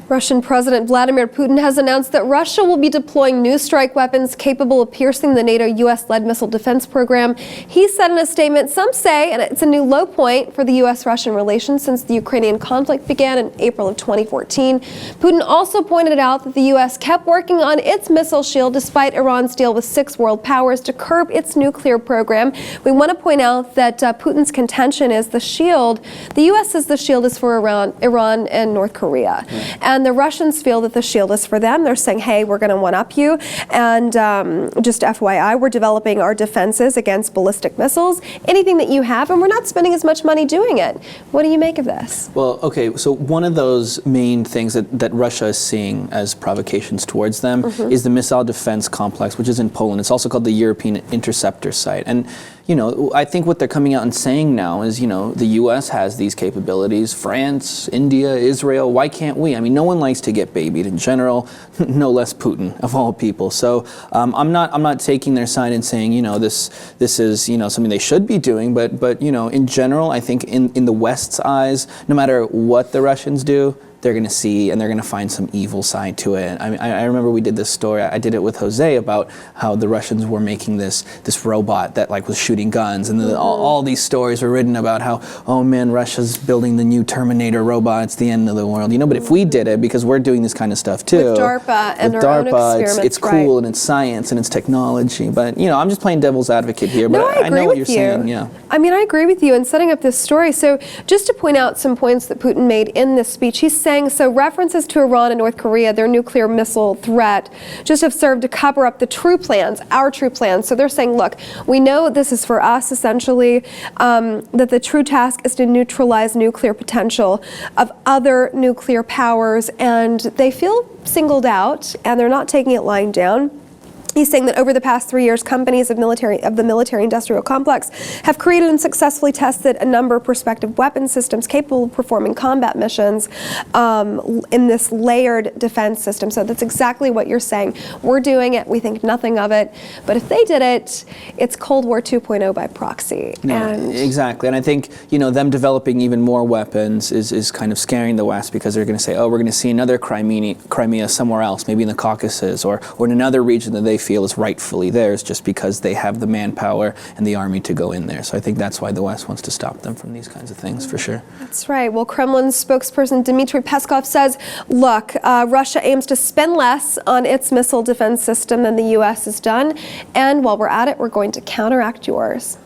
Russian President Vladimir Putin has announced that Russia will be deploying new strike weapons capable of piercing the NATO U.S.-led missile defense program. He said in a statement, some say, and it's a new low point for the U.S.-Russian relations since the Ukrainian conflict began in April of 2014. Putin also pointed out that the U.S. kept working on its missile shield despite Iran's deal with 6 world powers to curb its nuclear program. We want to point out that Putin's contention is the shield, the U.S. says the shield is for Iran and North Korea. Right. And the Russians feel that the shield is for them. They're saying, hey, we're going to one-up you. And just FYI, we're developing our defenses against ballistic missiles, anything that you have, and we're not spending as much money doing it. What do you make of this? Well, okay, so one of those main things that Russia is seeing as provocations towards them is the missile defense complex, which is in Poland. It's also called the European Interceptor Site. And you know, I think what they're coming out and saying now is, you know, the U.S. has these capabilities, France, India, Israel, why can't we? I mean, no one likes to get babied in general, no less Putin, of all people. So I'm not taking their side and saying, you know, this is, you know, something they should be doing, but you know, in general, I think in the West's eyes, no matter what the Russians do, they're going to see and they're going to find some evil side to it. I mean, I remember we did this story, I did it with Jose, about how the Russians were making this robot that like was shooting guns, and all these stories were written about how, oh man, Russia's building the new Terminator robot, it's the end of the world, you know. But if we did it, because we're doing this kind of stuff too, with DARPA and our own experiments, it's cool, and it's science and it's technology. But you know, I'm just playing devil's advocate here. But no, I know what you're saying. Yeah. I mean, I agree with you in setting up this story. So just to point out some points that Putin made in this speech, he's saying, so references to Iran and North Korea, their nuclear missile threat, just have served to cover up the true plans, our true plans. So they're saying, look, we know this is for us, essentially, that the true task is to neutralize nuclear potential of other nuclear powers, and they feel singled out, and they're not taking it lying down. He's saying that over the past 3 years, companies of the military-industrial complex have created and successfully tested a number of prospective weapon systems capable of performing combat missions in this layered defense system. So that's exactly what you're saying. We're doing it. We think nothing of it. But if they did it, it's Cold War 2.0 by proxy. No, exactly. And I think, you know, them developing even more weapons is kind of scaring the West, because they're going to say, oh, we're going to see another Crimea somewhere else, maybe in the Caucasus or in another region that they feel is rightfully theirs, just because they have the manpower and the army to go in there. So I think that's why the West wants to stop them from these kinds of things, for sure. That's right. Well, Kremlin's spokesperson Dmitry Peskov says, look, Russia aims to spend less on its missile defense system than the U.S. has done, and while we're at it, we're going to counteract yours.